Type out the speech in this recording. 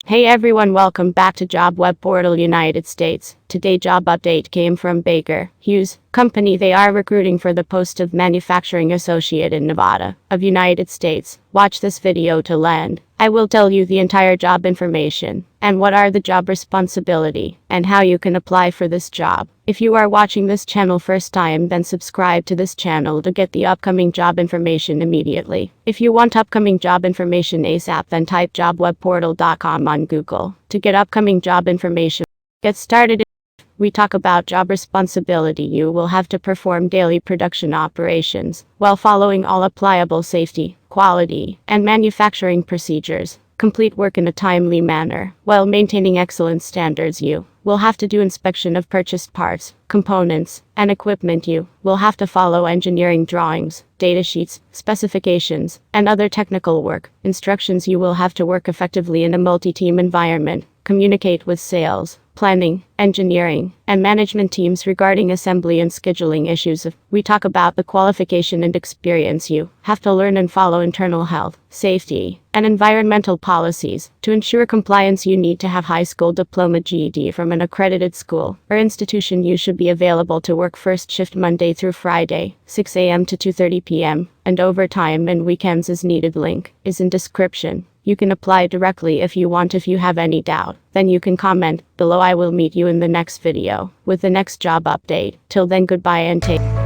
Hey everyone, welcome back to Job Web Portal United States. Today job update came from Baker Hughes Company. They are recruiting for the post of manufacturing associate in Nevada of United States. Watch this video to land. I will tell you the entire job information and what are the job responsibility and how you can apply for this job. If you are watching this channel first time, then subscribe to this channel to get the upcoming job information immediately. If you want upcoming job information ASAP, then type jobwebportal.com on Google to get upcoming job information. Get started. We talk about job responsibility. You will have to perform daily production operations while following all applicable safety, quality, and manufacturing procedures. Complete work in a timely manner while maintaining excellent standards. You will have to do inspection of purchased parts, components, and equipment. You will have to follow engineering drawings, data sheets, specifications, and other technical work instructions. You will have to work effectively in a multi-team environment, communicate with sales, planning, engineering, and management teams regarding assembly and scheduling issues. We talk about the qualification and experience. You have to learn and follow internal health, safety, and environmental policies. To ensure compliance, you need to have high school diploma GED from an accredited school or institution. You should be available to work first shift Monday through Friday, 6 a.m. to 2:30 p.m., and overtime and weekends is needed. Link is in description. You can apply directly if you want. If you have any doubt, then you can comment below. I will meet you in the next video with the next job update. Till then, goodbye and take